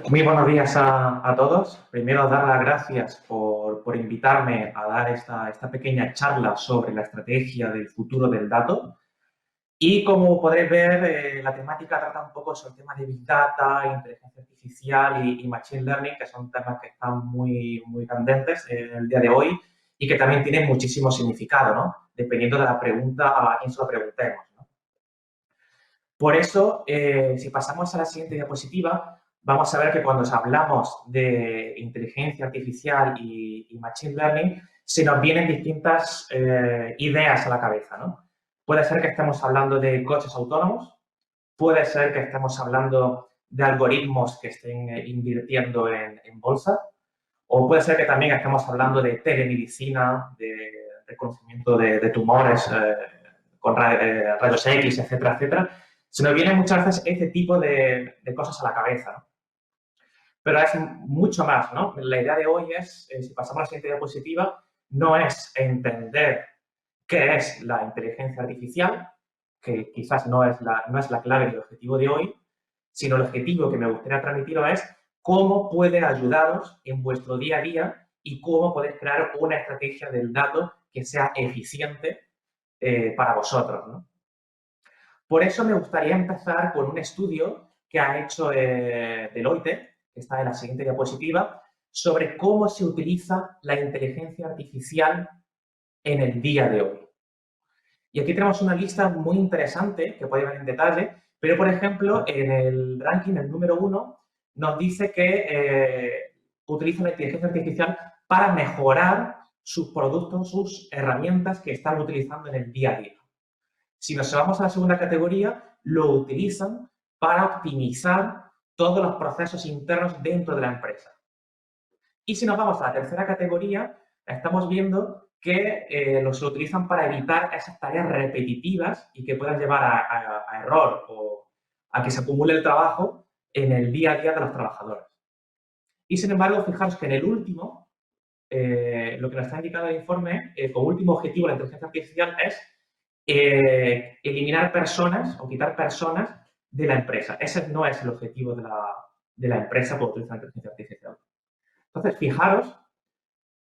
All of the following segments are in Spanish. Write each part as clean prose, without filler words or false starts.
Muy buenos días a todos. Primero, dar las gracias por invitarme a dar esta pequeña charla sobre la estrategia del futuro del dato. Y como podréis ver, la temática trata un poco sobre el tema de Big Data, inteligencia artificial y Machine Learning, que son temas que están muy candentes en el día de hoy y que también tienen muchísimo significado, ¿no? Dependiendo de la pregunta a quién se lo preguntemos, ¿no? Por eso, si pasamos a la siguiente diapositiva, vamos a ver que cuando hablamos de inteligencia artificial y machine learning, se nos vienen distintas ideas a la cabeza, ¿no? Puede ser que estemos hablando de coches autónomos, puede ser que estemos hablando de algoritmos que estén invirtiendo en bolsa, o puede ser que también estemos hablando de telemedicina, de reconocimiento de tumores con rayos X, etcétera, etcétera. Se nos vienen muchas veces este tipo de cosas a la cabeza, ¿no? Pero es mucho más, ¿no? La idea de hoy es, si pasamos a la siguiente diapositiva, no es entender qué es la inteligencia artificial, que quizás no es la clave del objetivo de hoy, sino el objetivo que me gustaría transmitiros es cómo puede ayudaros en vuestro día a día y cómo podéis crear una estrategia del dato que sea eficiente para vosotros, ¿no? Por eso me gustaría empezar con un estudio que ha hecho Deloitte, que está en la siguiente diapositiva, sobre cómo se utiliza la inteligencia artificial en el día de hoy. Y aquí tenemos una lista muy interesante que podéis ver en detalle, pero por ejemplo, en el ranking, el número 1, nos dice que utiliza la inteligencia artificial para mejorar sus productos, sus herramientas que están utilizando en el día a día. Si nos vamos a la segunda categoría, lo utilizan para optimizar todos los procesos internos dentro de la empresa. Y si nos vamos a la tercera categoría, estamos viendo que lo utilizan para evitar esas tareas repetitivas y que puedan llevar a error o a que se acumule el trabajo en el día a día de los trabajadores. Y sin embargo, fijaros que en el último, lo que nos está indicando el informe, como último objetivo de la inteligencia artificial es eliminar personas o quitar personas de la empresa. Ese no es el objetivo de la empresa por utilizar la inteligencia artificial. Entonces, fijaros,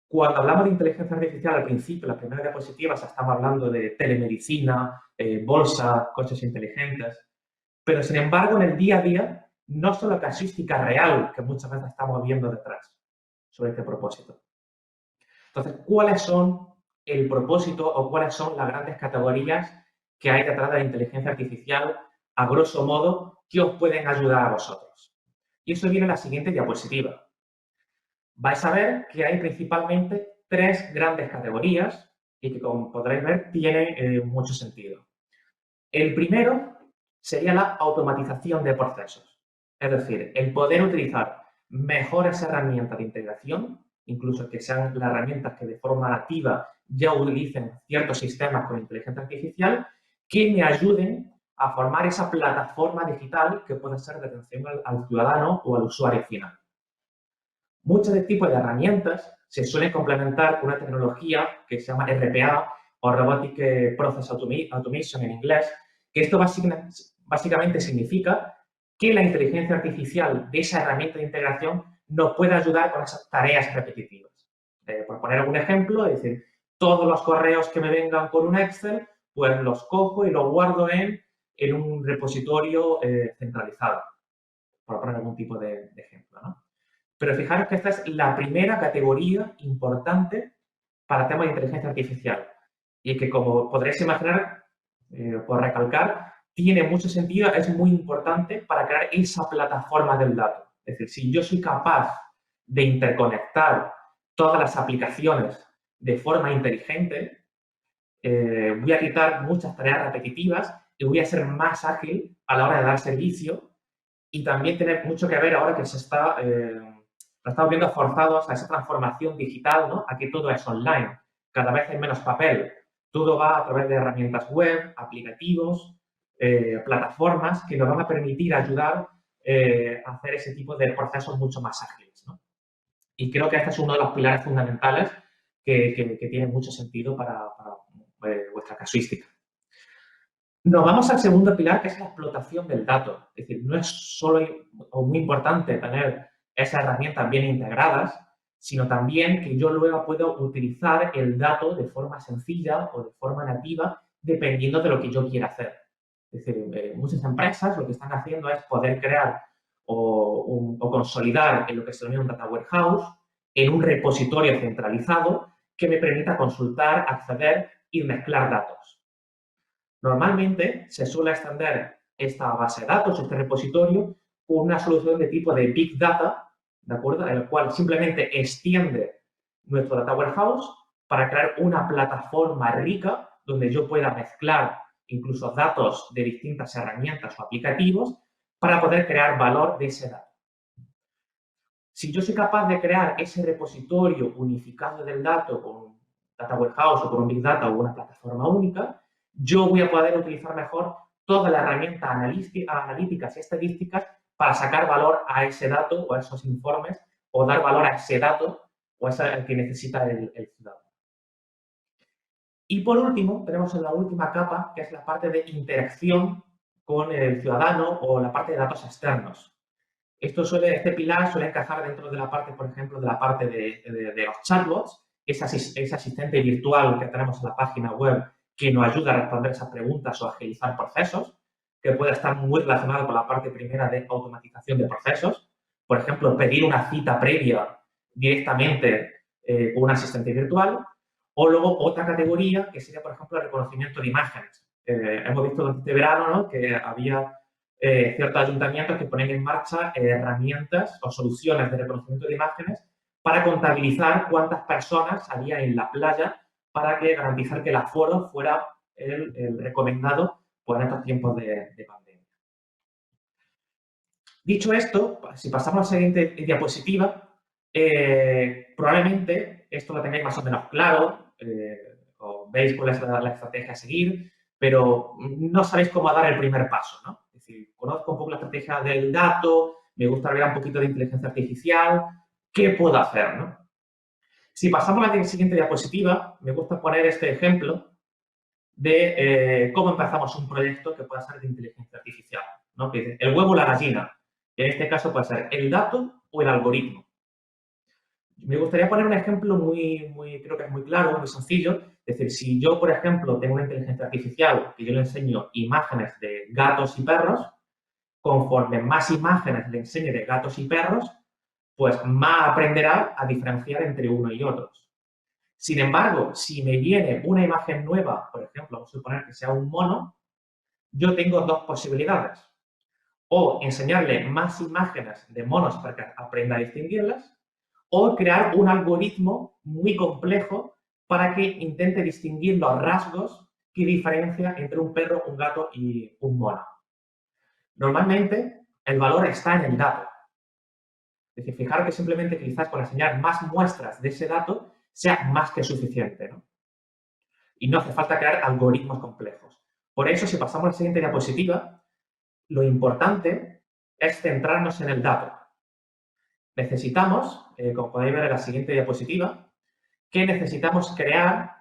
cuando hablamos de inteligencia artificial al principio, las primeras diapositivas, estamos hablando de telemedicina, bolsa, coches inteligentes, pero sin embargo, en el día a día, no son la casuística real que muchas veces estamos viendo detrás sobre este propósito. Entonces, ¿cuáles son el propósito o cuáles son las grandes categorías que hay detrás de la inteligencia artificial, a grosso modo, que os pueden ayudar a vosotros? Y eso viene en la siguiente diapositiva. Vais a ver que hay principalmente tres grandes categorías y que, como podréis ver, tienen mucho sentido. El primero sería la automatización de procesos, es decir, el poder utilizar mejores herramientas de integración, incluso que sean las herramientas que de forma nativa ya utilicen ciertos sistemas con inteligencia artificial, que me ayuden a formar esa plataforma digital que puede ser de atención al ciudadano o al usuario final. Muchos de tipos de herramientas se suelen complementar con una tecnología que se llama RPA o Robotic Process Automation en inglés, que esto básicamente significa que la inteligencia artificial de esa herramienta de integración nos puede ayudar con esas tareas repetitivas. Por poner algún ejemplo, es decir, todos los correos que me vengan por un Excel, pues los cojo y los guardo en un repositorio centralizado, por poner algún tipo de ejemplo, ¿no? Pero fijaros que esta es la primera categoría importante para temas de inteligencia artificial y que, como podréis imaginar, por recalcar, tiene mucho sentido, es muy importante para crear esa plataforma del dato. Es decir, si yo soy capaz de interconectar todas las aplicaciones de forma inteligente, voy a quitar muchas tareas repetitivas y voy a ser más ágil a la hora de dar servicio y también tiene mucho que ver ahora que nos estamos viendo forzados a esa transformación digital, ¿no? A que todo es online, cada vez hay menos papel, todo va a través de herramientas web, aplicativos, plataformas que nos van a permitir ayudar a hacer ese tipo de procesos mucho más ágiles, ¿no? Y creo que este es uno de los pilares fundamentales que tiene mucho sentido para vuestra casuística. Nos vamos al segundo pilar, que es la explotación del dato. Es decir, no es solo o muy importante tener esas herramientas bien integradas, sino también que yo luego puedo utilizar el dato de forma sencilla o de forma nativa, dependiendo de lo que yo quiera hacer. Es decir, muchas empresas lo que están haciendo es poder crear o consolidar en lo que se denomina un data warehouse en un repositorio centralizado que me permita consultar, acceder y mezclar datos. Normalmente se suele extender esta base de datos, este repositorio, con una solución de tipo de Big Data, ¿de acuerdo? En el cual simplemente extiende nuestro Data Warehouse para crear una plataforma rica donde yo pueda mezclar incluso datos de distintas herramientas o aplicativos para poder crear valor de ese dato. Si yo soy capaz de crear ese repositorio unificado del dato con un Data Warehouse o con un Big Data o una plataforma única, yo voy a poder utilizar mejor todas las herramientas analíticas y estadísticas para sacar valor a ese dato o a esos informes o dar valor a ese dato o a ese que necesita el ciudadano. Y por último, tenemos la última capa, que es la parte de interacción con el ciudadano o la parte de datos externos. Este pilar suele encajar dentro de la parte, por ejemplo, de la parte de los chatbots, ese asistente virtual que tenemos en la página web que nos ayuda a responder esas preguntas o a agilizar procesos, que puede estar muy relacionado con la parte primera de automatización de procesos. Por ejemplo, pedir una cita previa directamente con un asistente virtual. O luego otra categoría que sería, por ejemplo, el reconocimiento de imágenes. Hemos visto durante este verano, ¿no?, que había ciertos ayuntamientos que ponen en marcha herramientas o soluciones de reconocimiento de imágenes para contabilizar cuántas personas había en la playa para garantizar que el aforo fuera el recomendado en estos tiempos de pandemia. Dicho esto, si pasamos a la siguiente diapositiva, probablemente esto lo tengáis más o menos claro, o veis cuál es la estrategia a seguir, pero no sabéis cómo dar el primer paso, ¿no? Es decir, conozco un poco la estrategia del dato, me gusta ver un poquito de inteligencia artificial, ¿qué puedo hacer, no? Si pasamos a la siguiente diapositiva, me gusta poner este ejemplo de cómo empezamos un proyecto que pueda ser de inteligencia artificial, ¿no? Que es el huevo o la gallina. En este caso puede ser el dato o el algoritmo. Me gustaría poner un ejemplo creo que es muy claro, muy sencillo. Es decir, si yo, por ejemplo, tengo una inteligencia artificial que yo le enseño imágenes de gatos y perros, conforme más imágenes le enseñe de gatos y perros, pues más aprenderá a diferenciar entre uno y otros. Sin embargo, si me viene una imagen nueva, por ejemplo, vamos a suponer que sea un mono, yo tengo dos posibilidades. O enseñarle más imágenes de monos para que aprenda a distinguirlas, o crear un algoritmo muy complejo para que intente distinguir los rasgos que diferencian entre un perro, un gato y un mono. Normalmente, el valor está en el dato. Es decir, fijaros que simplemente quizás con enseñar más muestras de ese dato sea más que suficiente, ¿no? Y no hace falta crear algoritmos complejos. Por eso, si pasamos a la siguiente diapositiva, lo importante es centrarnos en el dato. Necesitamos, como podéis ver en la siguiente diapositiva, que necesitamos crear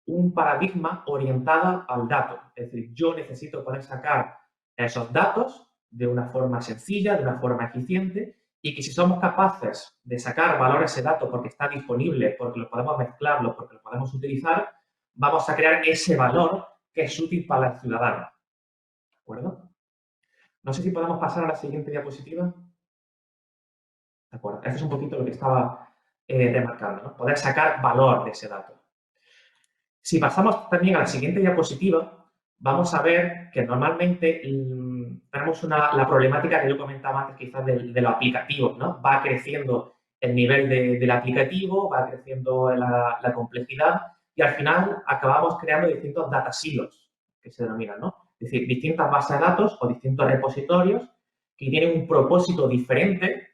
un paradigma orientado al dato. Es decir, yo necesito poder sacar esos datos de una forma sencilla, de una forma eficiente, y que si somos capaces de sacar valor a ese dato porque está disponible, porque lo podemos mezclarlo, porque lo podemos utilizar, vamos a crear ese valor que es útil para el ciudadano. ¿De acuerdo? No sé si podemos pasar a la siguiente diapositiva. ¿De acuerdo? Esto es un poquito lo que estaba remarcando, ¿no? Poder sacar valor de ese dato. Si pasamos también a la siguiente diapositiva, vamos a ver que normalmente tenemos la problemática que yo comentaba antes quizás de los aplicativos, ¿no? Va creciendo el nivel del aplicativo, va creciendo la complejidad y al final acabamos creando distintos data silos, que se denominan, ¿no? Es decir, distintas bases de datos o distintos repositorios que tienen un propósito diferente,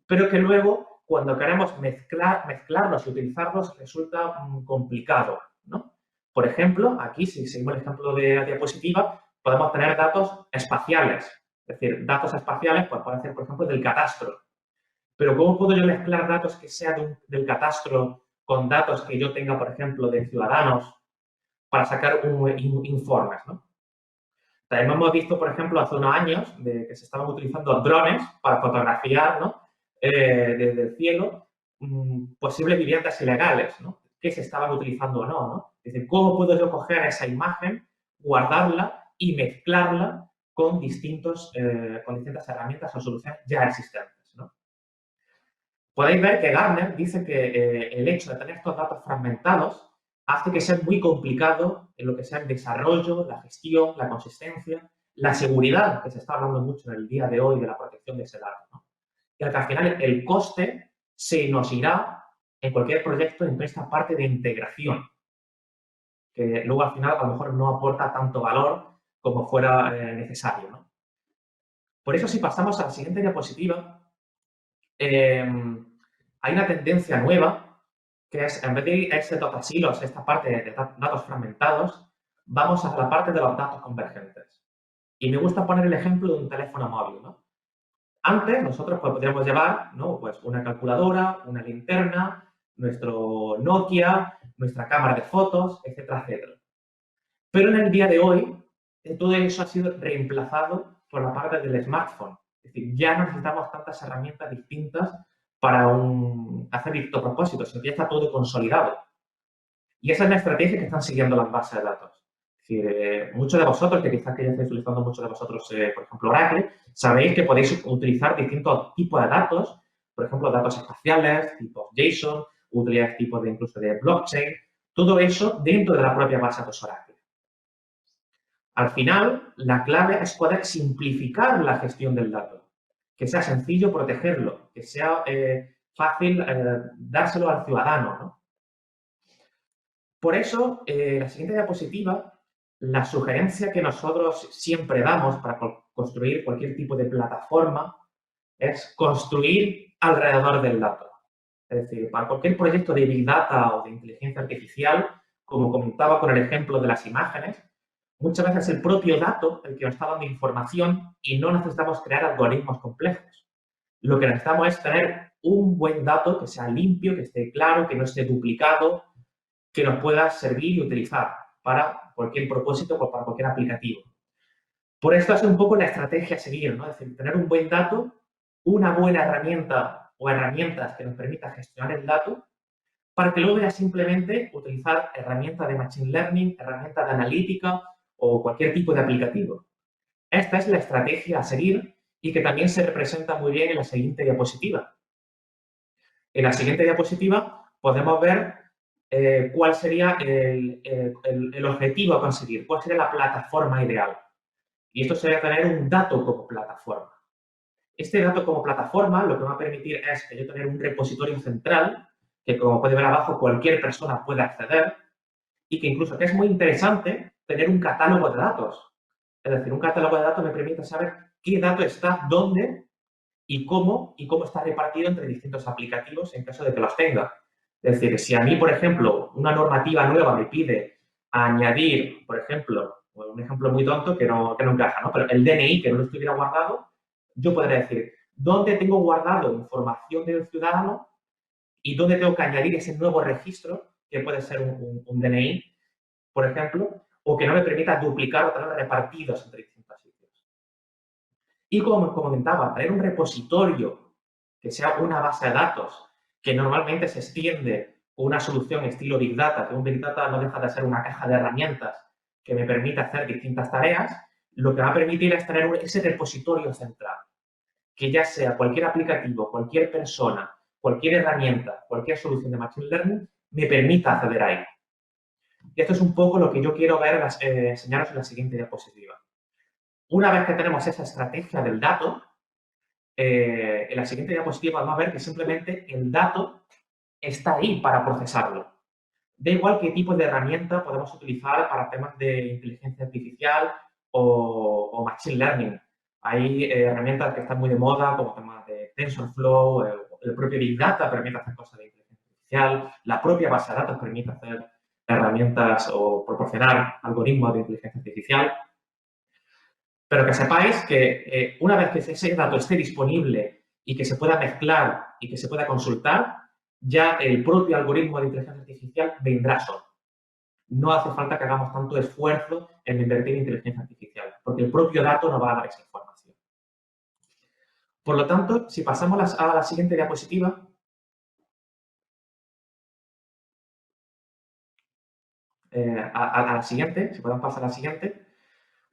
pero que luego, cuando queremos mezclarlos y utilizarlos, resulta complicado, ¿no? Por ejemplo, aquí, si seguimos el ejemplo de la diapositiva, podemos tener datos espaciales. Es decir, datos espaciales pues, pueden ser, por ejemplo, del catastro. Pero ¿cómo puedo yo mezclar datos que sean del catastro con datos que yo tenga, por ejemplo, de ciudadanos para sacar informes, ¿no? También hemos visto, por ejemplo, hace unos años que se estaban utilizando drones para fotografiar, ¿no? Desde el cielo posibles viviendas ilegales, ¿no? Que se estaban utilizando o no, ¿no? Es decir, ¿cómo puedo yo coger esa imagen, guardarla y mezclarla con distintas herramientas o soluciones ya existentes, ¿no? Podéis ver que Gartner dice que el hecho de tener estos datos fragmentados hace que sea muy complicado en lo que sea el desarrollo, la gestión, la consistencia, la seguridad, que se está hablando mucho en el día de hoy de la protección de ese dato, ¿no? Y al final el coste se nos irá en cualquier proyecto en esta parte de integración, que luego al final a lo mejor no aporta tanto valor como fuera necesario, ¿no? Por eso, si pasamos a la siguiente diapositiva, hay una tendencia nueva que es, en vez de ir a ese data silos, esta parte de datos fragmentados, vamos a la parte de los datos convergentes. Y me gusta poner el ejemplo de un teléfono móvil, ¿no? Antes nosotros pues, podríamos llevar, ¿no? Pues una calculadora, una linterna, nuestro Nokia, nuestra cámara de fotos, etcétera, etcétera. Pero en el día de hoy, todo eso ha sido reemplazado por la parte del smartphone. Es decir, ya no necesitamos tantas herramientas distintas para hacer distintos propósitos, sino que ya está todo consolidado. Y esa es la estrategia que están siguiendo las bases de datos. Es decir, muchos de vosotros, que quizás que ya estáis utilizando muchos de vosotros, por ejemplo, Oracle, sabéis que podéis utilizar distintos tipos de datos, por ejemplo, datos espaciales, tipo JSON, utilidades tipo de incluso de blockchain, todo eso dentro de la propia base de datos Oracle. Al final, la clave es poder simplificar la gestión del dato, que sea sencillo protegerlo, que sea fácil dárselo al ciudadano, ¿no? Por eso, la siguiente diapositiva, la sugerencia que nosotros siempre damos para construir cualquier tipo de plataforma es construir alrededor del dato. Es decir, para cualquier proyecto de Big Data o de inteligencia artificial, como comentaba con el ejemplo de las imágenes, muchas veces es el propio dato el que nos está dando información y no necesitamos crear algoritmos complejos. Lo que necesitamos es tener un buen dato que sea limpio, que esté claro, que no esté duplicado, que nos pueda servir y utilizar para cualquier propósito o para cualquier aplicativo. Por esto es un poco la estrategia a seguir, ¿no? Es decir, tener un buen dato, una buena herramienta o herramientas que nos permitan gestionar el dato, para que luego ya simplemente utilizar herramientas de Machine Learning, herramientas de analítica o cualquier tipo de aplicativo. Esta es la estrategia a seguir y que también se representa muy bien en la siguiente diapositiva. En la siguiente diapositiva podemos ver cuál sería el objetivo a conseguir, cuál sería la plataforma ideal. Y esto sería tener un dato como plataforma. Este dato como plataforma lo que va a permitir es que yo tener un repositorio central que, como puede ver abajo, cualquier persona puede acceder y que incluso, que es muy interesante, tener un catálogo de datos. Es decir, un catálogo de datos me permite saber qué dato está, dónde y cómo está repartido entre distintos aplicativos en caso de que los tenga. Es decir, si a mí, por ejemplo, una normativa nueva me pide añadir, por ejemplo, un ejemplo muy tonto que no encaja, ¿no? Pero el DNI, que no lo estuviera guardado, yo podría decir, ¿dónde tengo guardado información del ciudadano y dónde tengo que añadir ese nuevo registro, que puede ser un DNI, por ejemplo, o que no me permita duplicar o tener repartidos entre distintos sitios? Y como comentaba, tener un repositorio que sea una base de datos que normalmente se extiende con una solución estilo Big Data, que un Big Data no deja de ser una caja de herramientas que me permite hacer distintas tareas, lo que va a permitir es tener ese repositorio central, que ya sea cualquier aplicativo, cualquier persona, cualquier herramienta, cualquier solución de Machine Learning, me permita acceder a él. Y esto es un poco lo que yo quiero ver, enseñaros en la siguiente diapositiva. Una vez que tenemos esa estrategia del dato, en la siguiente diapositiva vamos a ver que simplemente el dato está ahí para procesarlo. Da igual qué tipo de herramienta podemos utilizar para temas de inteligencia artificial o Machine Learning. Hay herramientas que están muy de moda, como temas de TensorFlow, el propio Big Data permite hacer cosas de inteligencia artificial, la propia base de datos permite hacer herramientas o proporcionar algoritmos de inteligencia artificial. Pero que sepáis que una vez que ese dato esté disponible y que se pueda mezclar y que se pueda consultar, ya el propio algoritmo de inteligencia artificial vendrá solo. No hace falta que hagamos tanto esfuerzo en invertir en inteligencia artificial. porque el propio dato no va a dar esa información. Por lo tanto, si pasamos a la siguiente diapositiva, a la siguiente, si podemos pasar a la siguiente,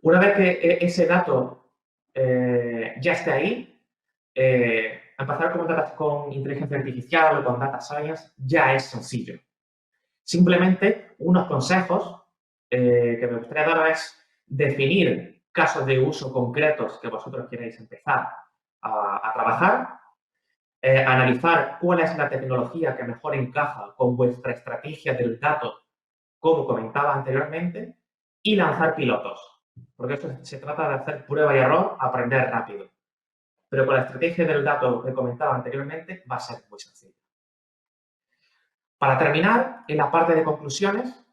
una vez que ese dato ya esté ahí, empezar con inteligencia artificial o con data science ya es sencillo. Simplemente unos consejos que me gustaría dar es definir casos de uso concretos que vosotros queréis empezar a trabajar, analizar cuál es la tecnología que mejor encaja con vuestra estrategia del dato, como comentaba anteriormente, y lanzar pilotos. Porque esto se trata de hacer prueba y error, aprender rápido. Pero con la estrategia del dato que comentaba anteriormente va a ser muy sencillo. Para terminar, en la parte de conclusiones,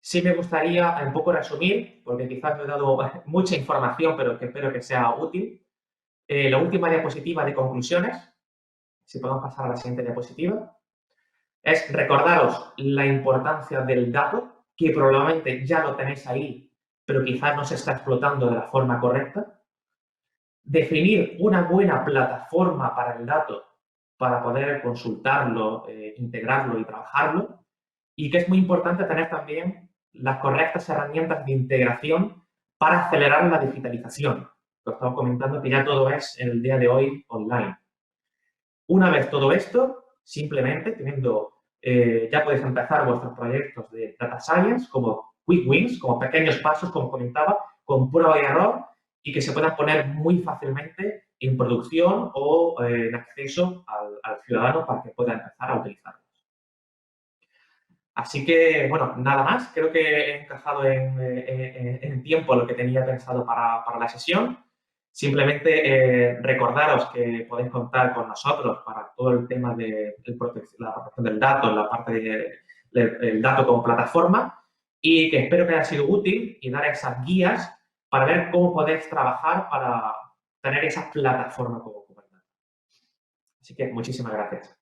sí me gustaría un poco resumir, porque quizás no he dado mucha información, pero que espero que sea útil. La última diapositiva de conclusiones, si podemos pasar a la siguiente diapositiva, es recordaros la importancia del dato, que probablemente ya lo tenéis ahí, pero quizás no se está explotando de la forma correcta. Definir una buena plataforma para el dato para poder consultarlo, integrarlo y trabajarlo. Y que es muy importante tener también las correctas herramientas de integración para acelerar la digitalización. Lo estamos comentando que ya todo es en el día de hoy online. Una vez todo esto, simplemente ya podéis empezar vuestros proyectos de Data Science como quick wins, como pequeños pasos, como comentaba, con prueba y error y que se puedan poner muy fácilmente en producción o en acceso al ciudadano para que pueda empezar a utilizarlos. Así que, bueno, nada más. Creo que he encajado en tiempo lo que tenía pensado para la sesión. Simplemente recordaros que podéis contar con nosotros para todo el tema de la protección del dato, la parte del dato como plataforma y que espero que haya sido útil y dar esas guías para ver cómo podéis trabajar para tener esa plataforma como dato. Así que muchísimas gracias.